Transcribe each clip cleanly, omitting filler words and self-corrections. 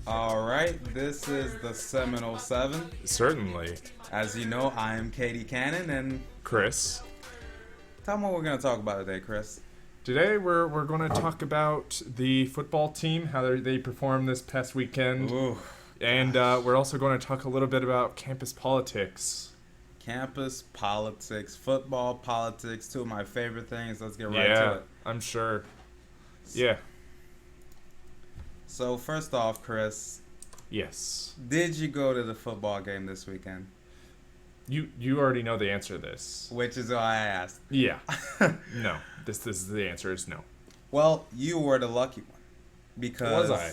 All right, this is the Seminole Seven. Certainly. As you know, I am KDCannon and Chris. tell me what we're going to talk about today, Chris. Today we're going to talk about the football team, how they performed this past weekend. Ooh, and we're also going to talk a little bit about campus politics. Campus politics, football politics, two of my favorite things. Let's get right to Yeah, it. I'm sure. Yeah. So first off, Chris, Yes. did you go to the football game this weekend? You already know the answer to this. Which is why I asked. Yeah. No. This is the answer is no. Well, you were the lucky one. Because Was I?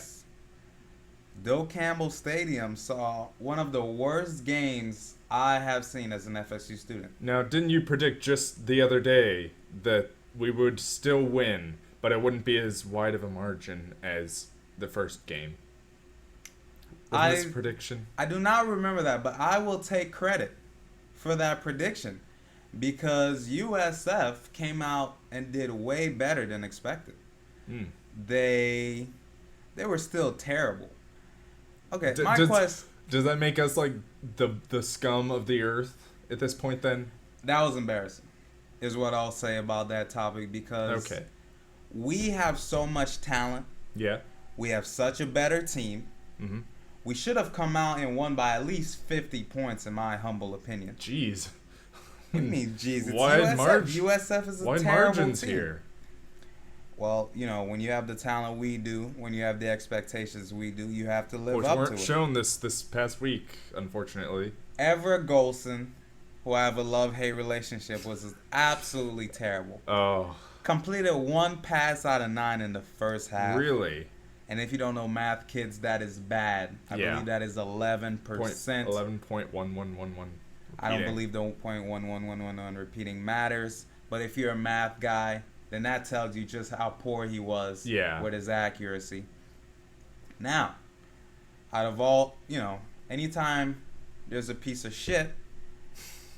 Doak Campbell Stadium saw one of the worst games I have seen as an FSU student. Now, didn't you predict just the other day that we would still win, but it wouldn't be as wide of a margin as the first game? Wasn't this a prediction? I do not remember that, but I will take credit for that prediction because USF came out and did way better than expected. Mm. They were still terrible. Okay, my does, question. Does that make us like the scum of the earth at this point then? That was embarrassing, is what I'll say about that topic because we have so much talent. Yeah. We have such a better team. Mm-hmm. We should have come out and won by at least 50 points, in my humble opinion. Jeez. What do you mean, jeez? It's Wide USF. USF is a wide terrible margins team. here. Well, you know, when you have the talent we do, when you have the expectations we do, you have to live Which up to weren't it. shown this past week, unfortunately. Everett Golson, who I have a love-hate relationship, was absolutely terrible. Oh. Completed 1 pass out of 9 in the first half. Really? And if you don't know math, kids, that is bad. I believe that is 11%. 11.1111. I don't believe the .1111 repeating matters. But if you're a math guy, then that tells you just how poor he was with his accuracy. Now, out of all, anytime there's a piece of shit,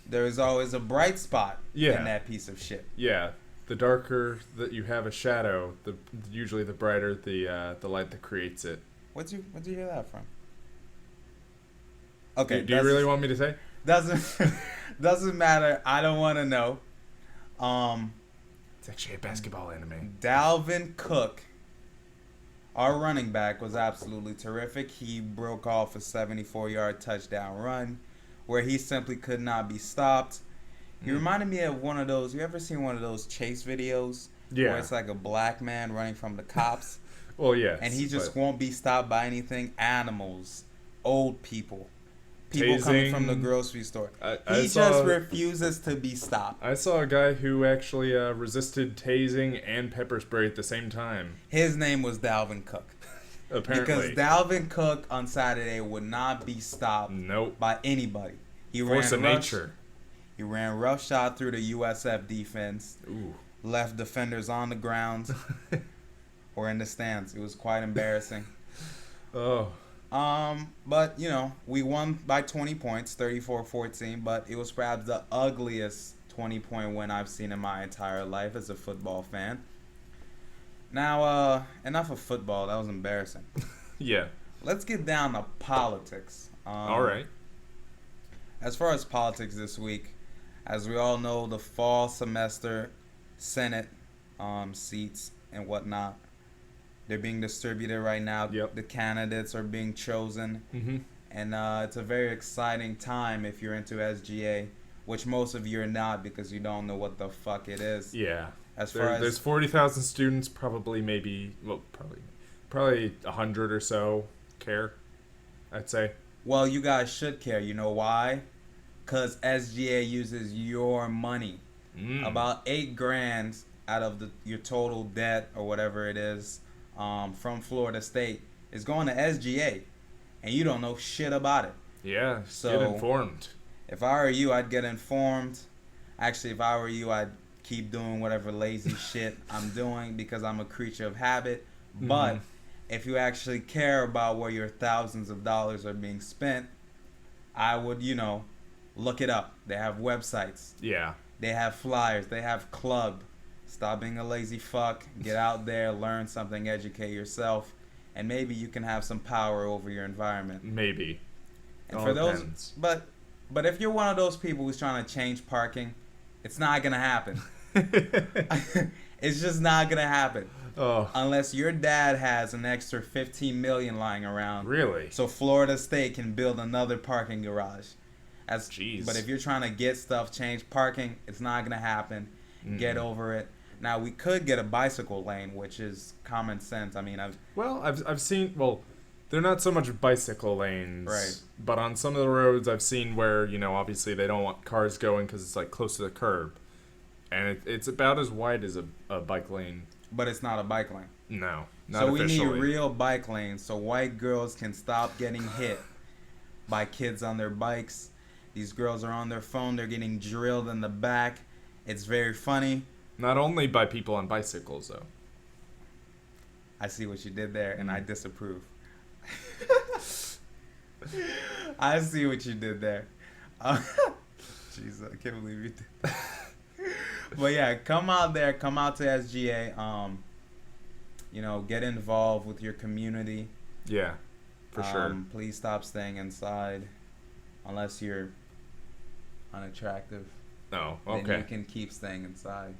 there's always a bright spot in that piece of shit. Yeah. The darker that you have a shadow, usually the brighter the light that creates it. Where'd you hear that from? Okay. Do you really want me to say? Doesn't matter. I don't want to know. It's actually a basketball anime. Dalvin Cook, our running back, was absolutely terrific. He broke off a 74-yard touchdown run where he simply could not be stopped. He reminded me of one of those. You ever seen one of those chase videos? Yeah. Where it's like a black man running from the cops. Well, yes. And he just won't be stopped by anything. Animals, old people, people coming from the grocery store. He just refuses to be stopped. I saw a guy who actually resisted tasing and pepper spray at the same time. His name was Dalvin Cook. Apparently. Because Dalvin Cook on Saturday would not be stopped by anybody. He Force of nature. He ran roughshod through the USF defense. Ooh. Left defenders on the ground or in the stands. It was quite embarrassing. Oh. But, we won by 20 points, 34-14, but it was perhaps the ugliest 20-point win I've seen in my entire life as a football fan. Now, enough of football. That was embarrassing. Yeah. Let's get down to politics. All right. As far as politics this week, as we all know, the fall semester Senate seats and whatnot, they're being distributed right now. Yep. The candidates are being chosen. Mm-hmm. And it's a very exciting time if you're into SGA, which most of you are not because you don't know what the fuck it is. Yeah. There's 40,000 students, probably 100 or so care, I'd say. Well, you guys should care. You know why? Because SGA uses your money. About $8,000 out of your total debt or whatever it is from Florida State is going to SGA, and you don't know shit about it. Yeah, so get informed. If I were you, I'd get informed. Actually, if I were you, I'd keep doing whatever lazy shit I'm doing because I'm a creature of habit. Mm-hmm. But if you actually care about where your thousands of dollars are being spent, I would, look it up. They have websites. Yeah. They have flyers. They have club. Stop being a lazy fuck. Get out there, learn something, educate yourself. and maybe you can have some power over your environment. Maybe. And for those, but if you're one of those people who's trying to change parking, it's not gonna happen. It's just not gonna happen. Oh. Unless your dad has an extra $15 million lying around. Really? So Florida State can build another parking garage. Jeez. But if you're trying to get stuff changed, parking, it's not gonna happen. Get over it. Now we could get a bicycle lane, which is common sense. I mean, I've seen. Well, they're not so much bicycle lanes, right? But on some of the roads, I've seen where obviously they don't want cars going because it's like close to the curb, and it's about as wide as a bike lane. But it's not a bike lane. No, not so officially. We need real bike lanes so white girls can stop getting hit by kids on their bikes. These girls are on their phone. They're getting drilled in the back. It's very funny. Not only by people on bicycles, though. I see what you did there, and I disapprove. I see what you did there. Jeez, I can't believe you did that. But yeah, come out there. Come out to SGA. Get involved with your community. Yeah, for sure. Please stop staying inside unless you're unattractive. Oh, okay. Then you can keep staying inside.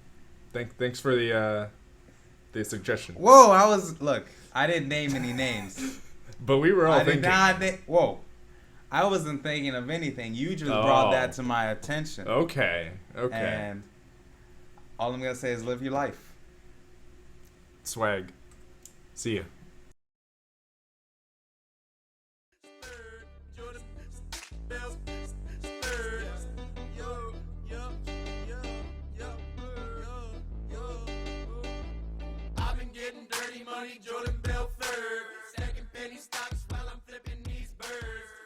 Thanks for the suggestion. Whoa, I didn't name any names. But we were all thinking. Whoa. I wasn't thinking of anything. You just brought that to my attention. Okay. And all I'm going to say is live your life. Swag. See ya. Jordan Belford, stacking penny stocks while I'm flipping these birds.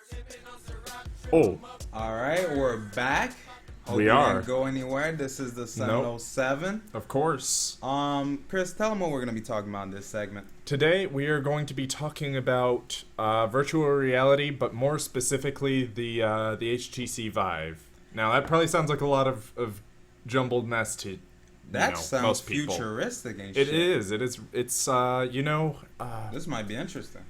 Sipping on Ciroc. Oh. All right, we're back. Hope we are. Didn't go anywhere. This is the Seminole Seven. Of course. Chris, tell them what we're going to be talking about in this segment. Today we are going to be talking about virtual reality, but more specifically the HTC Vive. Now that probably sounds like a lot of jumbled mess to. That sounds most people. futuristic and shit. It is. It's this might be interesting.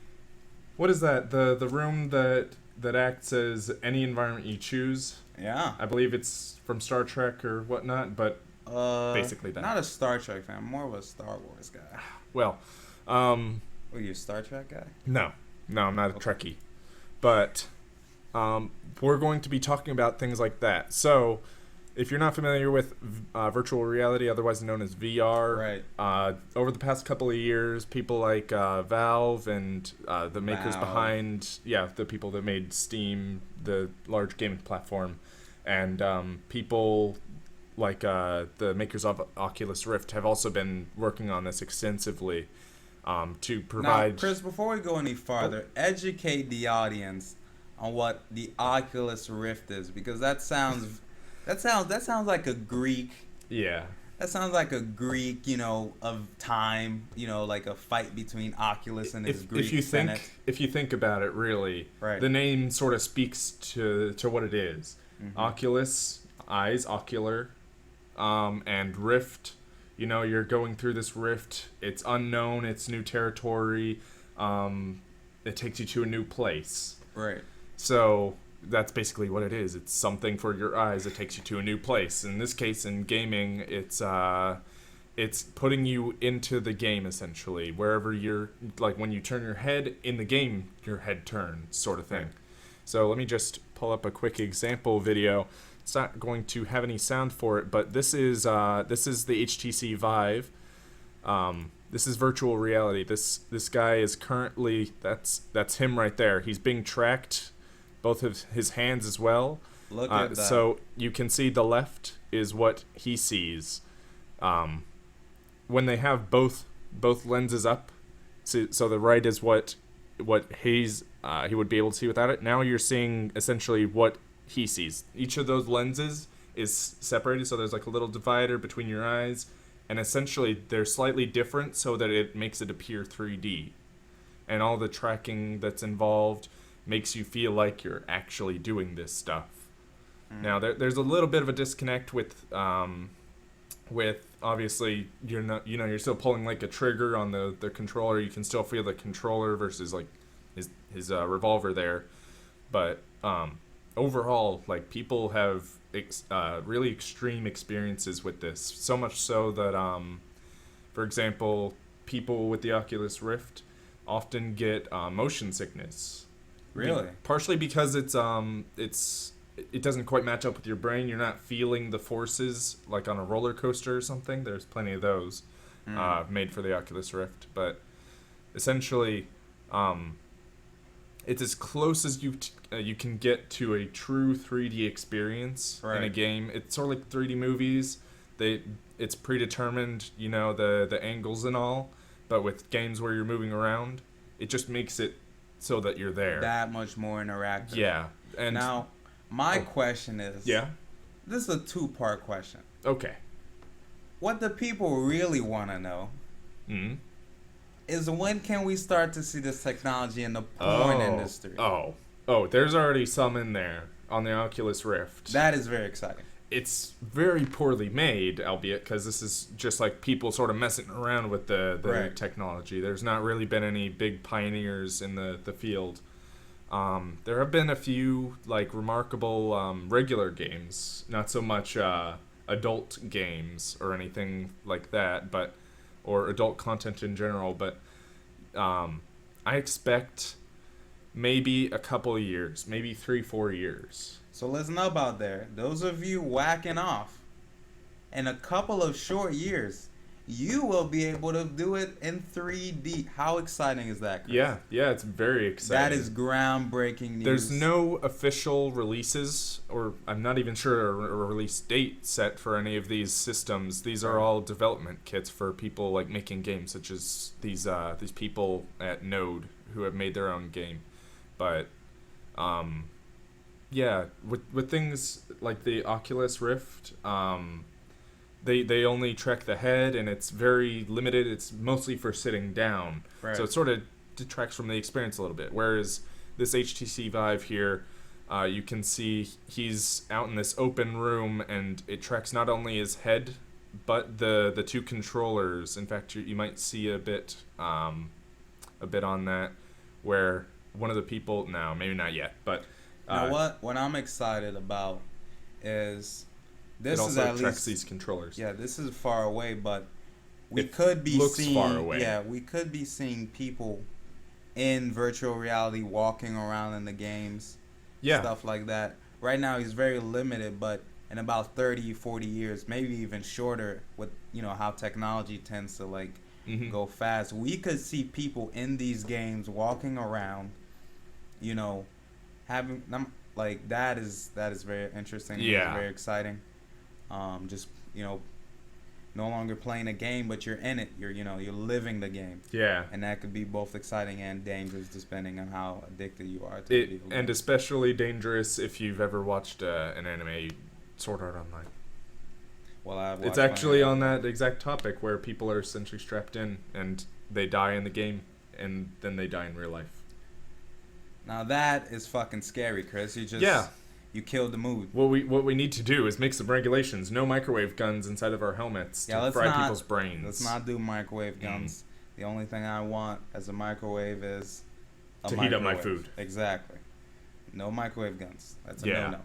What is that? The room that acts as any environment you choose. Yeah. I believe it's from Star Trek or whatnot, but basically that. Not a Star Trek fan, more of a Star Wars guy. Well, were you a Star Trek guy? No, I'm not a Trekkie. But we're going to be talking about things like that. So, if you're not familiar with virtual reality, otherwise known as VR, right? Over the past couple of years, people like Valve and the makers behind, the people that made Steam, the large gaming platform, and people like the makers of Oculus Rift have also been working on this extensively to provide. Now, Chris, before we go any farther, educate the audience on what the Oculus Rift is, because that sounds like a Greek. Yeah. That sounds like a Greek, of time, like a fight between Oculus and his Greek Senate. If you think about it, really, right. The name sort of speaks to what it is. Mm-hmm. Oculus, eyes, ocular, and Rift. You're going through this rift. It's unknown. It's new territory. It takes you to a new place. Right. So that's basically what it is. It's something for your eyes that takes you to a new place. In this case, in gaming, it's putting you into the game, essentially. Wherever you're, like when you turn your head in the game, your head turns, sort of thing. Right. So let me just pull up a quick example video. It's not going to have any sound for it, but this is the HTC Vive. This is virtual reality. This guy is currently, that's him right there. He's being tracked, both of his hands as well. Look at that. So you can see the left is what he sees. When they have both lenses up, so the right is what he would be able to see without it. Now you're seeing essentially what he sees. Each of those lenses is separated, so there's like a little divider between your eyes, and essentially they're slightly different so that it makes it appear 3D. And all the tracking that's involved makes you feel like you're actually doing this stuff. Now there's a little bit of a disconnect with with obviously you're still pulling like a trigger on the controller. You can still feel the controller versus like his revolver there, but overall, like, people have really extreme experiences with this. So much so that for example, people with the Oculus Rift often get motion sickness. Really? Partially because it doesn't quite match up with your brain. You're not feeling the forces like on a roller coaster or something. There's plenty of those made for the Oculus Rift, but essentially, it's as close as you can get to a true 3D experience in a game. It's sort of like 3D movies. It's predetermined, the angles and all, but with games where you're moving around, it just makes it so that you're there. That much more interactive. Yeah. And now, my question is... Yeah? This is a two-part question. Okay. What the people really want to know is when can we start to see this technology in the porn industry? There's already some in there on the Oculus Rift. That is very exciting. It's very poorly made, albeit, because this is just like people sort of messing around with the technology. There's not really been any big pioneers in the field. There have been a few like remarkable regular games, not so much adult games or anything like that, or adult content in general. But I expect maybe a couple of years, maybe 3-4 years. So listen up out there. Those of you whacking off, in a couple of short years, you will be able to do it in 3D. How exciting is that, Chris? Yeah, it's very exciting. That is groundbreaking news. There's no official releases, or I'm not even sure a release date set for any of these systems. These are all development kits for people like making games, such as these people at Node who have made their own game. But yeah, with things like the Oculus Rift, they only track the head, and it's very limited. It's mostly for sitting down, so it sort of detracts from the experience a little bit. Whereas this HTC Vive here, you can see he's out in this open room, and it tracks not only his head, but the two controllers. In fact, you might see a bit on that, where one of the people, no, maybe not yet, but what I'm excited about is this it also is at tracks least these controllers. Yeah, this is far away, but we It could be looks seeing far away. Yeah, we could be seeing people in virtual reality walking around in the games. Yeah. Stuff like that. Right now he's very limited, but in about 30, 40 years, maybe even shorter, with how technology tends to like go fast, we could see people in these games walking around, having them like that is very interesting. Yeah. It's very exciting. Just no longer playing a game, but you're in it. You're living the game. Yeah. And that could be both exciting and dangerous depending on how addicted you are to it. And especially dangerous if you've ever watched an anime, Sword Art Online. Well, it's actually on that exact topic where people are essentially strapped in and they die in the game and then they die in real life. Now that is fucking scary, Chris. You killed the mood. What we need to do is make some regulations. No microwave guns inside of our helmets to fry people's brains. Let's not do microwave guns. The only thing I want as a microwave is heat up my food. Exactly. No microwave guns. That's a no-no.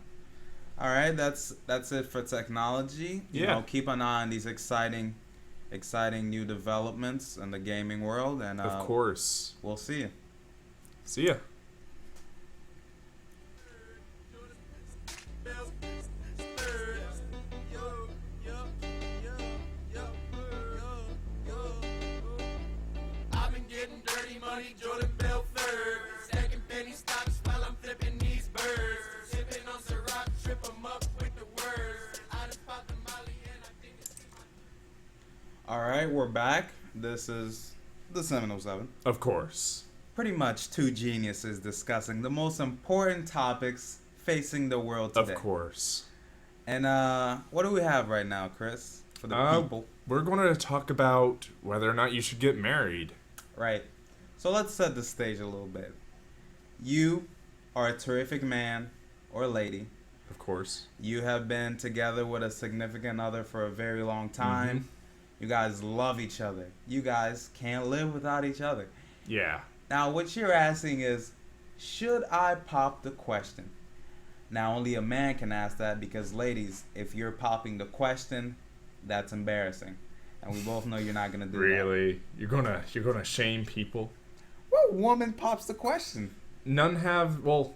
All right, that's it for technology. Keep an eye on these exciting new developments in the gaming world, and of course, we'll see you. See ya. All right, we're back. This is the Seminole Seven. Of course. Pretty much two geniuses discussing the most important topics facing the world today. Of course. And what do we have right now, Chris, for the people? We're going to talk about whether or not you should get married. Right. So let's set the stage a little bit. You are a terrific man or lady Of course. You have been together with a significant other for a very long time. Mm-hmm. You guys love each other. You guys can't live without each other. Yeah. Now, what you're asking is, should I pop the question? Now, only a man can ask that because, ladies, if you're popping the question, that's embarrassing. And we both know you're not going to do that. Really? You're gonna shame people? What woman pops the question? None have, well,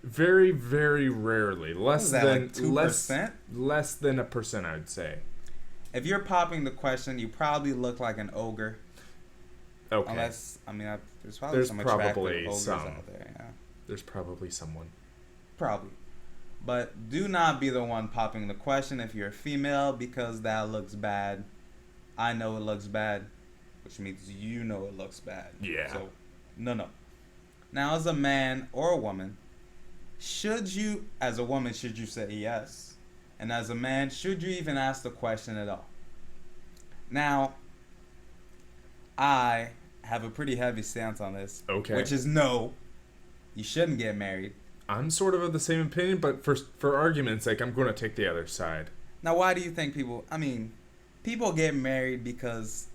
very, very rarely. Less than like 2%? Less than 1%, I would say. If you're popping the question, you probably look like an ogre. Okay. Unless, I mean, there's probably some attractive ogres out there. Yeah. There's probably someone. Probably. But do not be the one popping the question if you're a female, because that looks bad. I know it looks bad, which means you know it looks bad. Yeah. So, no. Now, as a man or a woman, as a woman, should you say yes? And as a man, should you even ask the question at all? Now, I have a pretty heavy stance on this. Okay. Which is no, you shouldn't get married. I'm sort of the same opinion, but for argument's sake, I'm going to take the other side. Now, why do you think people get married because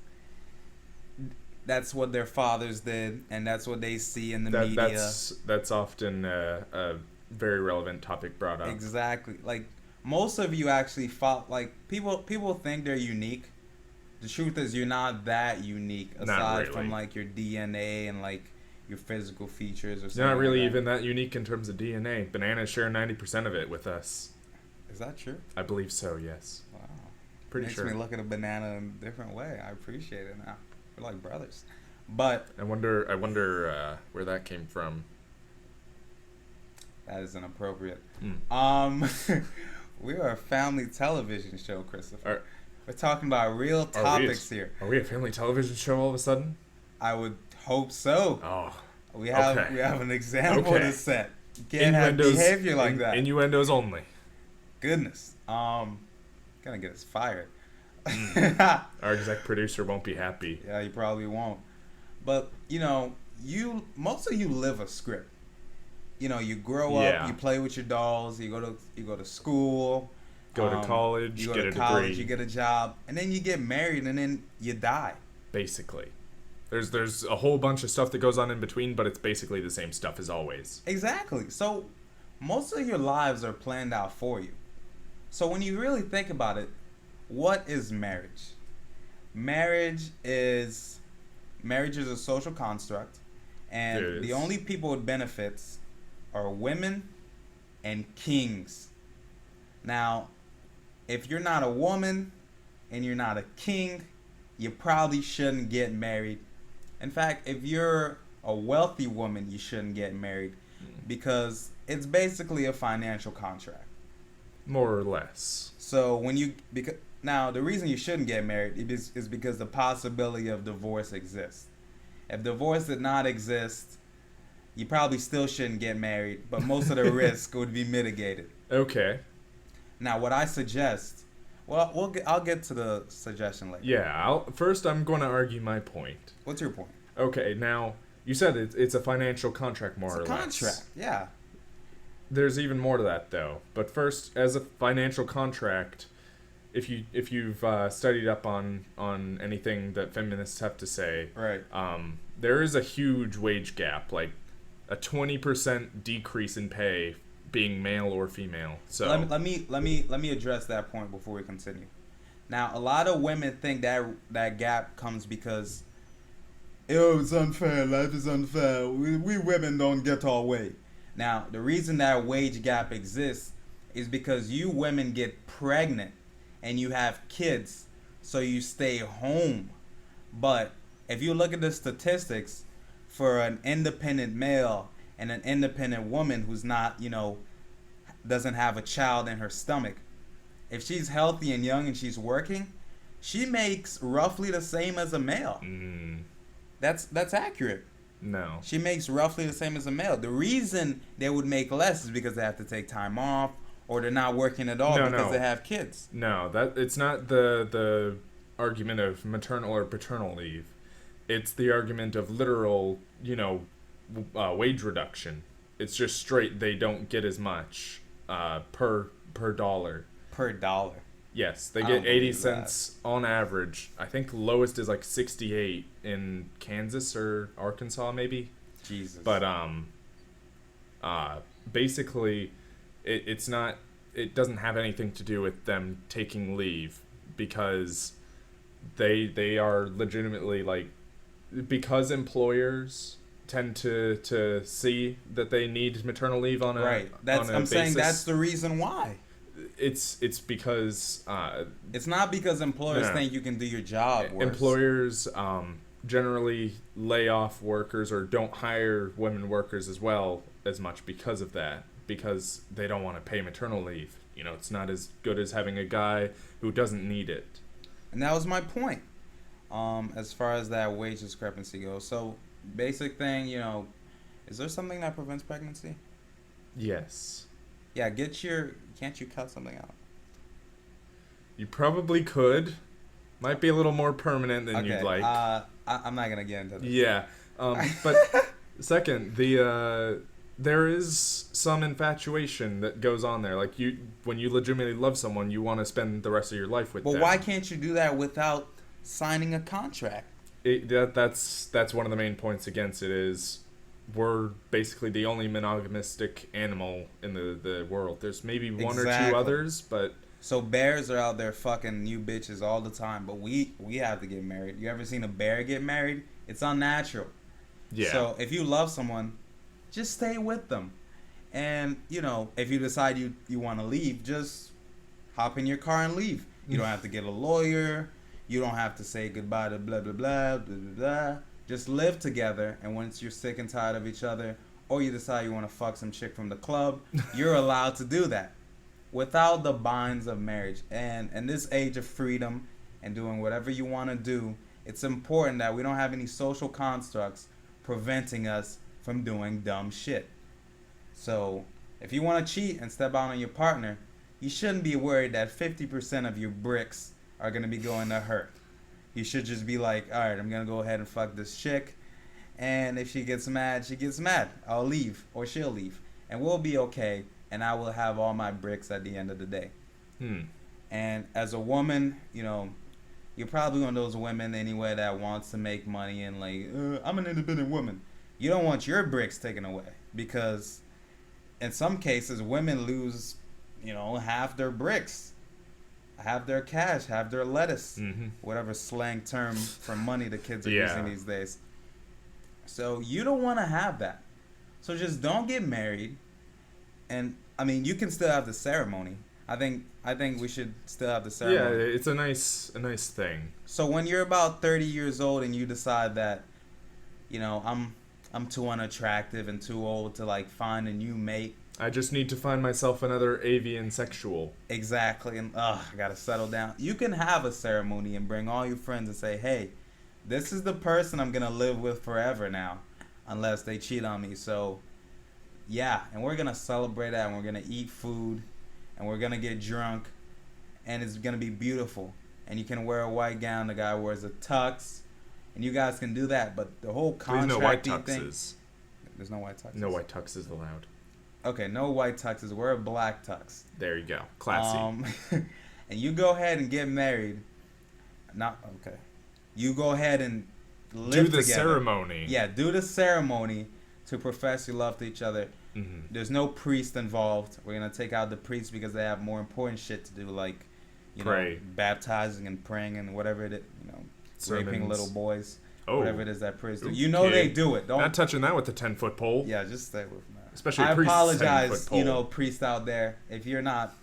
that's what their fathers did, and that's what they see in the media. That's often a very relevant topic brought up. Exactly. Like, most of you actually people think they're unique. The truth is, you're not that unique, aside from like your DNA and like your physical features or something. You're not really like that. even that unique in terms of DNA. Bananas share 90% of it with us. Is that true? I believe so, yes. Wow. Pretty Makes sure. me look at a banana in a different way. I appreciate it now. We're like brothers. But I wonder where that came from. That is inappropriate. Mm. We are a family television show, Christopher. We're talking about real topics here. Are we a family television show all of a sudden? I would hope so. Oh. We have an example to set. You can't have behavior like that. Innuendos only. Goodness. Gonna get us fired. Our exec producer won't be happy. Yeah, he probably won't. But most of you live a script. You grow up, you play with your dolls, you go to school, go to college, you go get to a college, degree, you get a job, and then you get married, and then you die. Basically. There's a whole bunch of stuff that goes on in between, but it's basically the same stuff as always. Exactly. So most of your lives are planned out for you. So when you really think about it, what is marriage? Marriage is a social construct, and the only people with benefits are women and kings. Now, if you're not a woman and you're not a king, you probably shouldn't get married. In fact, if you're a wealthy woman, you shouldn't get married because it's basically a financial contract. More or less. So now the reason you shouldn't get married is because the possibility of divorce exists. If divorce did not exist, you probably still shouldn't get married, but most of the risk would be mitigated. Okay. Now, what I suggest, I'll get to the suggestion later. Yeah, first I'm going to argue my point. What's your point? Okay, now, you said it's a financial contract, more or less. It's a contract, yeah. There's even more to that, though. But first, as a financial contract, if you've studied up on anything that feminists have to say, right, there is a huge wage gap, like a 20% decrease in pay being male or female. So let me address that point before we continue. Now, a lot of women think that gap comes because it's unfair, life is unfair. We women don't get our way. Now, the reason that wage gap exists is because you women get pregnant and you have kids, so you stay home. But if you look at the statistics for an independent male and an independent woman who's not, doesn't have a child in her stomach, if she's healthy and young and she's working, she makes roughly the same as a male. That's accurate. No. She makes roughly the same as a male. The reason they would make less is because they have to take time off, or they're not working at all because they have kids. No, it's not the argument of maternal or paternal leave. It's the argument of literal, wage reduction. It's just straight they don't get as much per dollar. Per dollar. Yes, they get 80 cents on average. I think lowest is like 68 in Kansas or Arkansas, maybe. Jesus. But basically, it's not. It doesn't have anything to do with them taking leave, because they are legitimately like, because employers tend to see that they need maternal leave on a right. That's on a I'm basis. saying that's the reason why. It's because it's not because employers think you can do your job worse. Employers generally lay off workers or don't hire women workers as well as much because of that, because they don't want to pay maternal leave. You know, it's not as good as having a guy who doesn't need it. And that was my point. As far as that wage discrepancy goes. So, basic thing, you know, is there something that prevents pregnancy? Yes. Yeah, can't you cut something out? You probably could. Might be a little more permanent than you'd like. I'm not going to get into this. Yeah. But second, there is some infatuation that goes on there. Like, when you legitimately love someone, you want to spend the rest of your life with them. But why can't you do that without signing a contract? That's one of the main points against it is we're basically the only monogamistic animal in the world. There's maybe one or two others, but... So bears are out there fucking new bitches all the time, but we have to get married. You ever seen a bear get married? It's unnatural. Yeah. So if you love someone, just stay with them. And, you know, if you decide you want to leave, just hop in your car and leave. You don't have to get a lawyer. You don't have to say goodbye to blah, blah, blah, blah, blah, blah. Just live together, and once you're sick and tired of each other, or you decide you want to fuck some chick from the club, you're allowed to do that without the binds of marriage. And in this age of freedom and doing whatever you want to do, it's important that we don't have any social constructs preventing us from doing dumb shit. So if you want to cheat and step out on your partner, you shouldn't be worried that 50% of your bricks are going to be going to her. You should just be like, all right, I'm going to go ahead and fuck this chick. And if she gets mad, she gets mad. I'll leave, or she'll leave. And we'll be okay. And I will have all my bricks at the end of the day. And as a woman, you know, you're probably one of those women anyway that wants to make money and like, I'm an independent woman. You don't want your bricks taken away, because in some cases, women lose, you know, half their bricks. Have their cash, have their lettuce, whatever slang term for money the kids are using these days. So you don't want to have that. So just don't get married. And I mean, you can still have the ceremony. I think we should still have the ceremony. Yeah, it's a nice thing. So when you're about 30 years old and you decide that, you know, I'm too unattractive and too old to like find a new mate. I just need to find myself another avian sexual. Exactly. And I gotta settle down. You can have a ceremony and bring all your friends and say, hey, this is the person I'm gonna live with forever now, unless they cheat on me. So yeah, and we're gonna celebrate that, and we're gonna eat food, and we're gonna get drunk, and it's gonna be beautiful. And you can wear a white gown, the guy wears a tux, and you guys can do that. But the whole contracting thing, there's no white tuxes. No white tuxes allowed. Okay, no white tuxes. Wear a black tux. There you go. Classy. And you go ahead and get married. You go ahead and live together. Do the ceremony. Yeah, do the ceremony to profess your love to each other. There's no priest involved. We're gonna take out the priests because they have more important shit to do, like, you know, baptizing and praying and whatever it is, you know, sermons. Raping little boys. Whatever it is that priests do. Okay. You know they do it. Not touching that with the 10-foot pole. Yeah, just stay with me. Especially I priests. apologize, you know, priests out there, if you're not,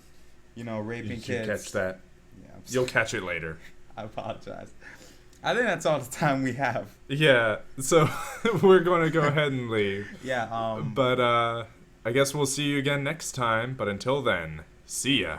you know, raping kids. You catch that. Yeah, you'll catch it later. I apologize. I think that's all the time we have. Yeah, so we're going to go ahead and leave. Yeah. But I guess we'll see you again next time. But until then, see ya.